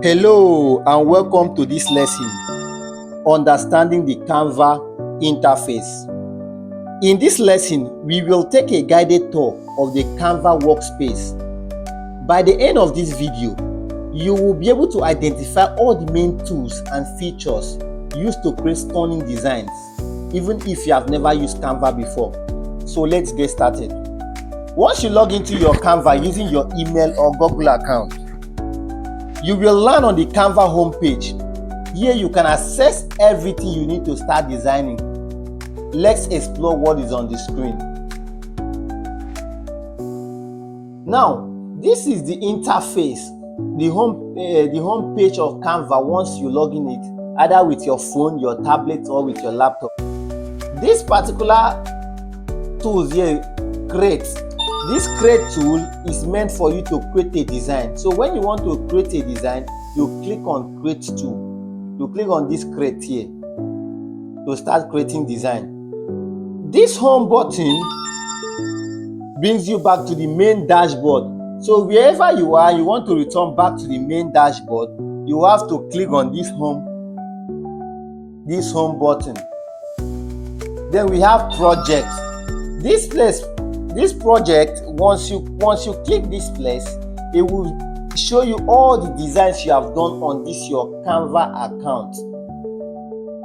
Hello and welcome to this lesson, Understanding the Canva Interface. In this lesson, we will take a guided tour of the Canva workspace. By the end of this video, you will be able to identify all the main tools and features used to create stunning designs, even if you have never used Canva before. So let's get started. Once you log into your Canva using your email or Google account, you will land on the Canva homepage. Here you can access everything you need to start designing. Let's explore what is on the screen. Now, this is the interface, the home page of Canva once you log in it, either with your phone, your tablet, or with your laptop. This particular tool here, create. This create tool is meant for you to create a design. So when you want to create a design, you click on create tool. You click on this create here to start creating design. This home button brings you back to the main dashboard. So wherever you are, you want to return back to the main dashboard, you have to click on this home button. Then we have project. This project, once you click this place, it will show you all the designs you have done on this your Canva account.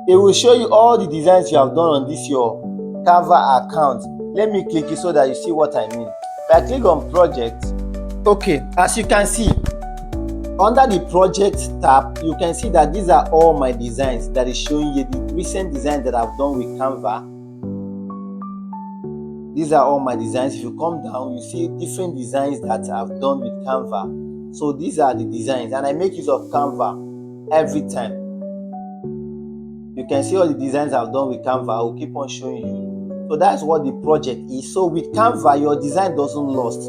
It will show you all the designs you have done on this your Canva account. Let me click it so that you see what I mean. If I click on project, okay, as you can see, under the project tab, you can see that these are all my designs that is showing you the recent designs that I've done with Canva. These are all my designs. If you come down, you see different designs that I've done with Canva. So these are the designs, and I make use of Canva every time. You can see all the designs I've done with Canva. I will keep on showing you. So that's what the project is. So with Canva, your design doesn't lost.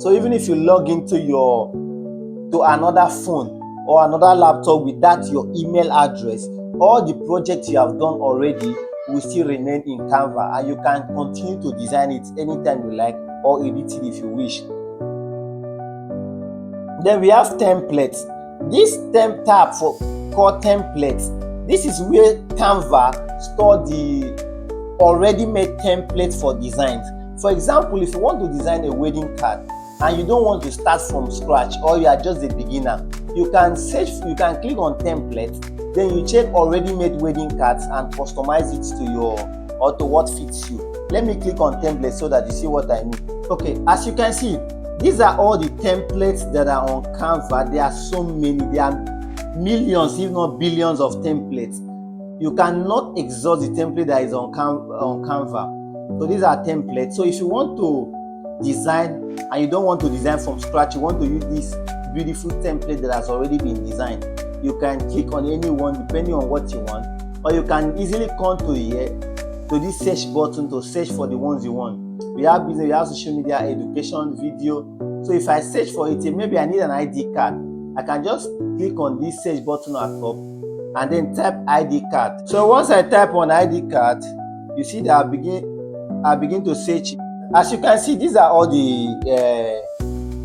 So even if you log into to another phone or another laptop with that your email address, all the projects you have done already will still remain in Canva, and you can continue to design it anytime you like or edit it if you wish. Then we have templates. This tab called templates. This is where Canva store the already made templates for designs. For example, if you want to design a wedding card and you don't want to start from scratch, or you are just a beginner, you can click on templates. Then you check already made wedding cards and customize it to what fits you. Let me click on templates so that you see what I mean. Okay, as you can see, these are all the templates that are on Canva. There are so many. There are millions, if not billions of templates. You cannot exhaust the template that is on Canva. So these are templates. So if you want to design and you don't want to design from scratch, you want to use this beautiful template that has already been designed, you can click on any one depending on what you want, or you can easily come to this search button to search for the ones you want. We have business, we have social media, education, video. So if I search for it, maybe I need an ID card, I can just click on this search button at top and then type ID card. So once I type on ID card, you see that I begin to search. As you can see, these are all the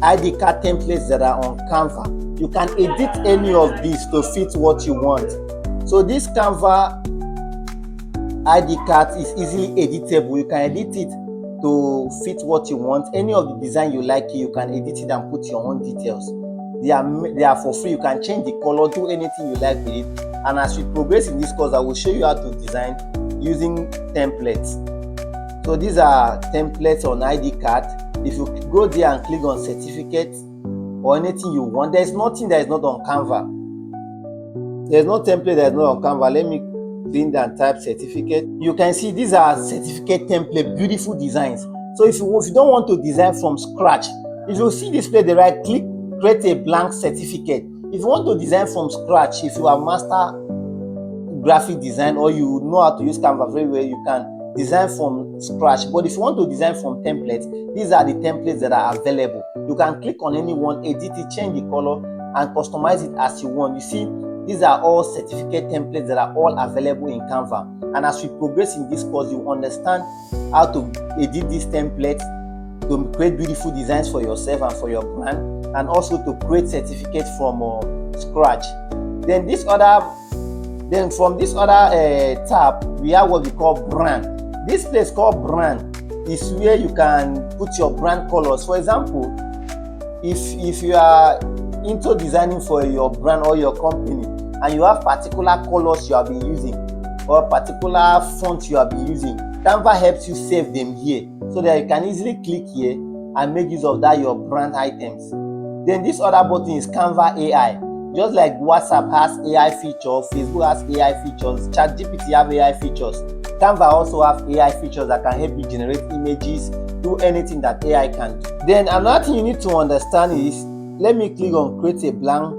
ID card templates that are on Canva. You can edit any of these to fit what you want. So this Canva ID card is easily editable. You can edit it to fit what you want. Any of the design you like, you can edit it and put your own details. They are for free. You can change the color, do anything you like with it. And as we progress in this course, I will show you how to design using templates. So these are templates on ID card. If you go there and click on certificates or anything you want, there's nothing that is not on Canva. There's no template that is not on Canva. Let me clean that and type certificate. You can see these are certificate template, beautiful designs. So if you don't want to design from scratch, if you see this place, the right click, create a blank certificate. If you want to design from scratch, if you are master graphic design or you know how to use Canva very well, you can design from scratch. But if you want to design from templates, these are the templates that are available. You can click on any one, edit it, change the color, and customize it as you want. You see, these are all certificate templates that are all available in Canva. And as we progress in this course, you understand how to edit these templates to create beautiful designs for yourself and for your brand, and also to create certificates from scratch. Then from this other tab, we have what we call brand. This place called brand is where you can put your brand colors. For example, if you are into designing for your brand or your company and you have particular colors you have been using or particular font you have been using, Canva helps you save them here so that you can easily click here and make use of that your brand items. Then this other button is Canva AI. Just like WhatsApp has AI features, Facebook has AI features, ChatGPT have AI features, Canva also have AI features that can help you generate images, do anything that AI can do. Then another thing you need to understand is, let me click on create a blank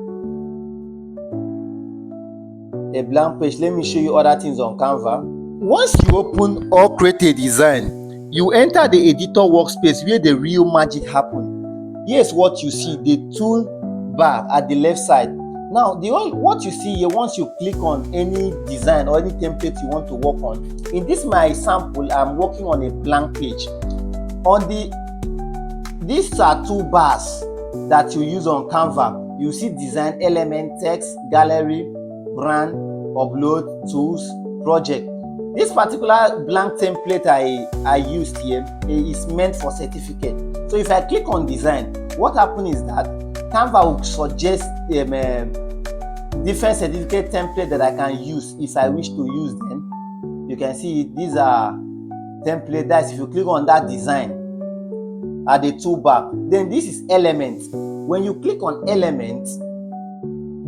page. Let me show you other things on Canva. Once you open or create a design, you enter the editor workspace where the real magic happens. Here's what you see, the toolbar at the left side. Now, what you see here, once you click on any design or any template you want to work on, in this my sample, I'm working on a blank page. These are toolbars that you use on Canva. You see design, element, text, gallery, brand, upload, tools, project. This particular blank template I used here is meant for certificate. So if I click on design, what happens is that Canva will suggest different certificate template that I can use if I wish to use them. You can see these are template. That's if you click on that design at the toolbar. Then this is elements. When you click on elements,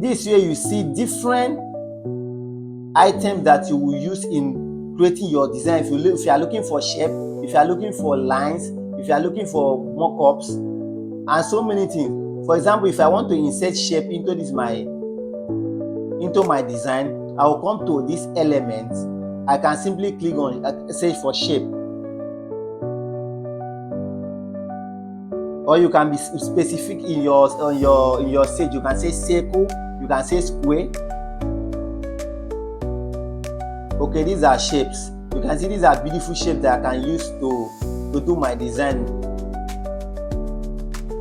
this way you see different items that you will use in creating your design. If you are looking for shape, if you are looking for lines, if you are looking for mock-ups, and so many things. For example, if I want to insert shape into my design, I will come to this element. I can simply click on search for shape, or you can be specific in your search. You can say circle, you can say square. Okay, these are shapes. You can see these are beautiful shapes that I can use to do my design.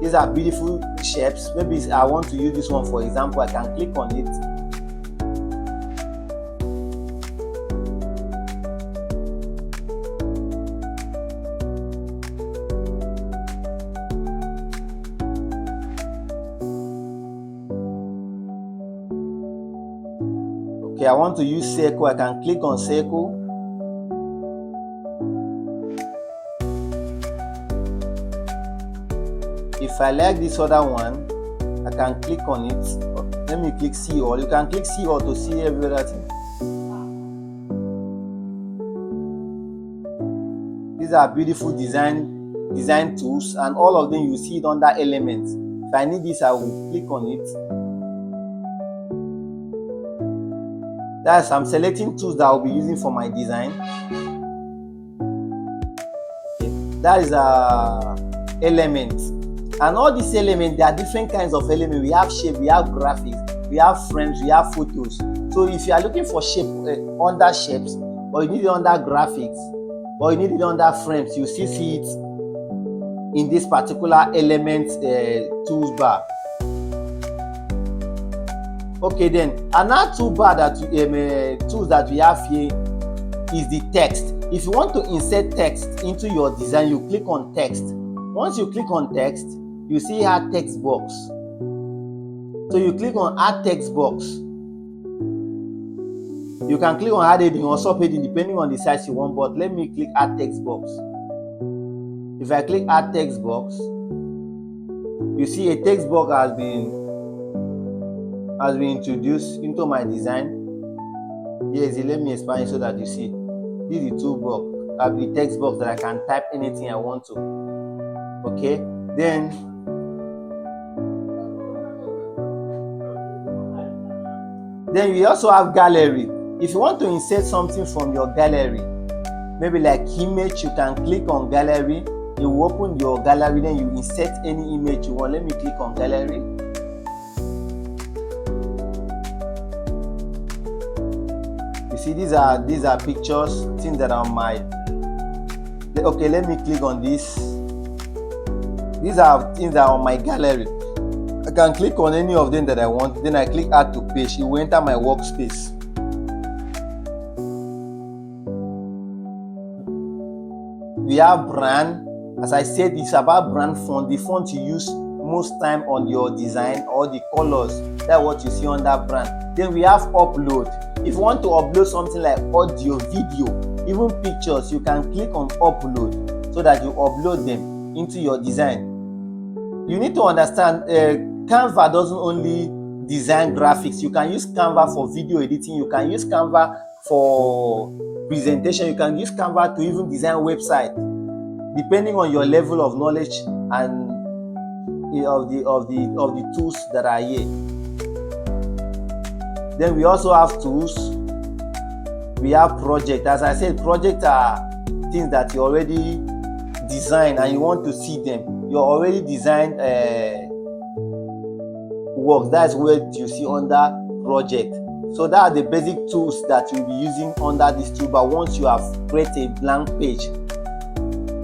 These are beautiful shapes. Maybe I want to use this one for example. I can click on it. Okay, I want to use circle. I can click on circle. If I like this other one, I can click on it. Let me click see all. You can click see all to see every other thing. These are beautiful design tools, and all of them you see it under elements. If I need this, I will click on it. I'm selecting tools that I'll be using for my design. Okay. That is elements. And all these elements, there are different kinds of elements. We have shape, we have graphics, we have frames, we have photos. So if you are looking for shape under shapes, or you need it under graphics, or you need it under frames, you still see it in this particular element tools bar. Okay, then another toolbar tools that we have here is the text. If you want to insert text into your design, you click on text. Once you click on text, you see add text box. So you click on add text box. You can click on add heading or subheading depending on the size you want, but let me click add text box. If I click add text box, you see a text box has been introduced into my design. Yes, let me expand it so that you see. This is the toolbox. I have the text box that I can type anything I want to. Okay, then we also have gallery. If you want to insert something from your gallery, maybe like image, you can click on gallery. It will open your gallery. Then you insert any image you want. Let me click on gallery. You see, these are pictures, things that are on my. Okay, let me click on this. These are things that are on my gallery. I can click on any of them that I want, then I click add to page. It will enter my workspace. We have brand. As I said, it's about brand font, the font you use most time on your design, or the colors. That's what you see on that brand. Then we have upload. If you want to upload something like audio, video, even pictures, you can click on upload so that you upload them into your design. You need to understand, Canva doesn't only design graphics. You can use Canva for video editing. You can use Canva for presentation. You can use Canva to even design website, depending on your level of knowledge and of the tools that are here. Then we also have tools. We have project. As I said, projects are things that you already designed and you want to see them. You already designed work. That's where you see under project. So that are the basic tools that you'll be using under this toolbar once you have created a blank page.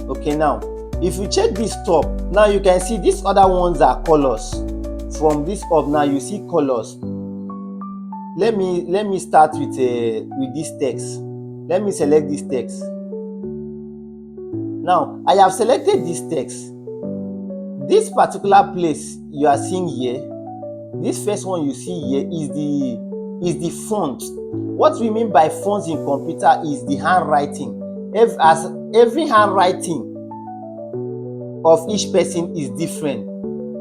Okay, now if you check this top, now you can see these other ones are colors. From this up now you see colors. Let me start with this text. Let me select this text. Now I have selected this text. This particular place you are seeing here, this first one you see here is the font. What we mean by fonts in computer is the handwriting. Every handwriting of each person is different.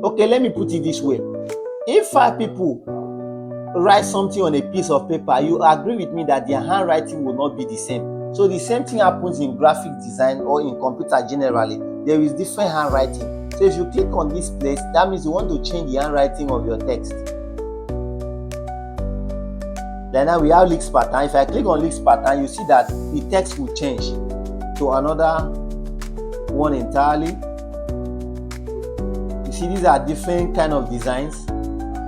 Okay, let me put it this way. If 5 people write something on a piece of paper, you agree with me that their handwriting will not be the same. So the same thing happens in graphic design or in computer generally. There is different handwriting. So if you click on this place, that means you want to change the handwriting of your text. Then now we have leaks pattern. If I click on leaks pattern, you see that the text will change to another one entirely. You see, these are different kind of designs.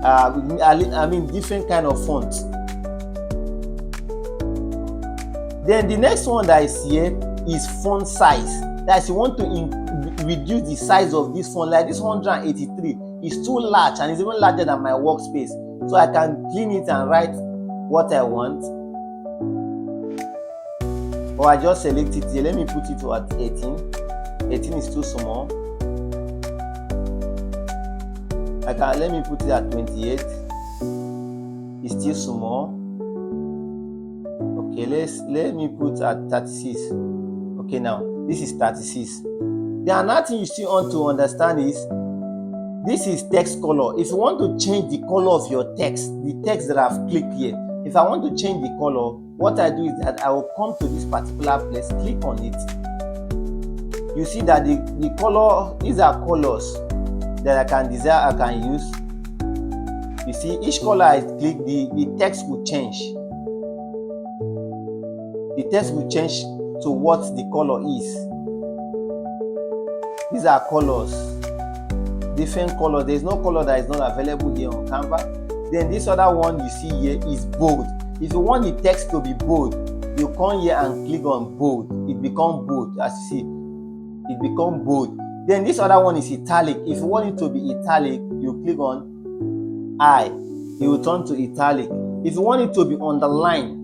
I mean different kind of fonts. Then the next one that is here is font size. That is, you want to reduce the size of this font. Like this 183 is too large and it's even larger than my workspace. So I can clean it and write what I want. Or I just select it here. Let me put it at 18. 18 is too small. Let me put it at 28. It's still small. Okay, let me put at 36. Okay, now this is 36. The another thing you still want to understand is this is text color. If you want to change the color of your text, the text that I've clicked here, if I want to change the color, what I do is that I will come to this particular place, click on it. You see that the color, these are colors that I can design, I can use. You see, each color I click, the text will change. The text will change to what the color is. These are colors, different colors. There is no color that is not available here on Canva. Then this other one you see here is bold. If you want the text to be bold, you come here and click on bold. It becomes bold. As you see, it becomes bold. Then this other one is italic. If you want it to be italic, you click on I. It will turn to italic. If you want it to be underlined,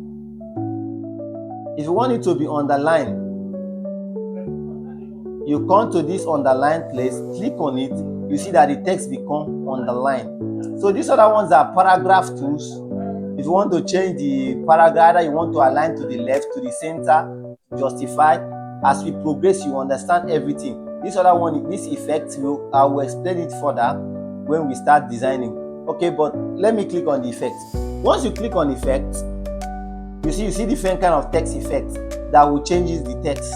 you come to this underline place, click on it, you see that the text become underlined. So these other ones are paragraph tools. If you want to change the paragraph, you want to align to the left, to the center, justify. As we progress, you understand everything. This other one, this effect, I will explain it further when we start designing. Okay, but let me click on the effect. Once you click on effect, you see different kind of text effects that will change the text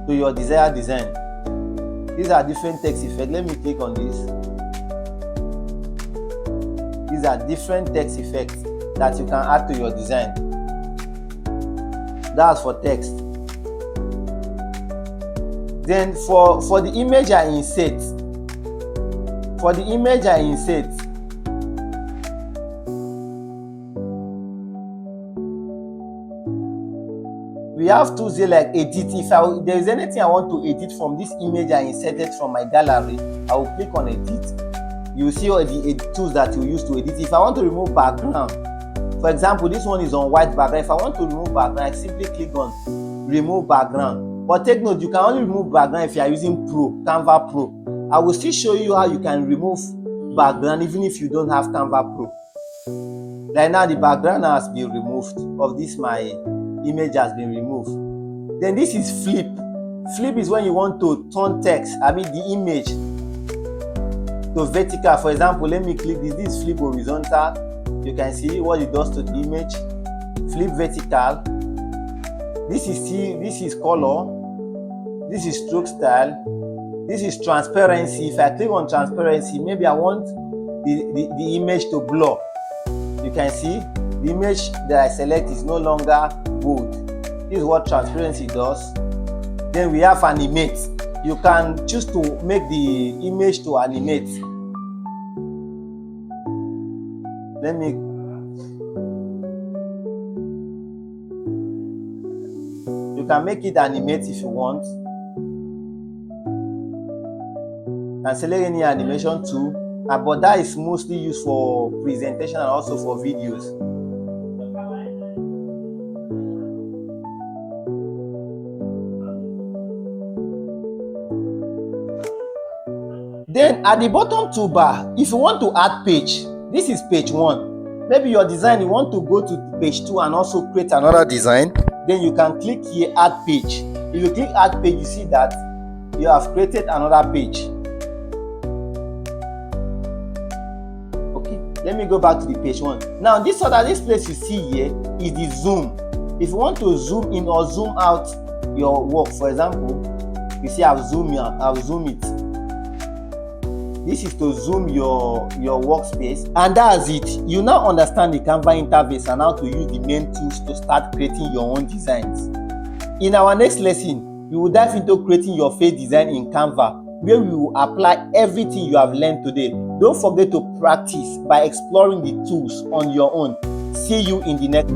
to your desired design. These are different text effects. Let me click on this. These are different text effects that you can add to your design. That's for text. Then for the image I insert, we have tools here like edit. If there is anything I want to edit from this image I inserted from my gallery, I will click on edit. you will see all the tools that you use to edit. If I want to remove background, for example, this one is on white background. If I want to remove background, I simply click on remove background. But take note, you can only remove background if you are using Pro, Canva Pro. I will still show you how you can remove background even if you don't have Canva Pro. Like now, the background has been removed of this, my image has been removed. Then this is flip. Flip is when you want to turn text, the image to vertical. For example, let me click this. This is flip horizontal. You can see what it does to the image. Flip vertical. This is color. This is stroke style. This is transparency. If I click on transparency, maybe I want the image to blur. You can see the image that I select is no longer bold. This is what transparency does. Then we have animate. You can choose to make the image to animate. You can make it animate if you want. You can select any animation tool, but that is mostly used for presentation and also for videos. Then at the bottom toolbar, if you want to add page, this is page 1. Maybe your design, you want to go to page 2 and also create another design. Then you can click here, add page. If you click add page, you see that you have created another page. Okay, let me go back to the page 1. Now this place you see here is the zoom. If you want to zoom in or zoom out your work, for example, you see I've zoomed it. This is to zoom your workspace, and that's it. You now understand the Canva interface and how to use the main tools to start creating your own designs. In our next lesson, we will dive into creating your face design in Canva, where we will apply everything you have learned today. Don't forget to practice by exploring the tools on your own. See you in the next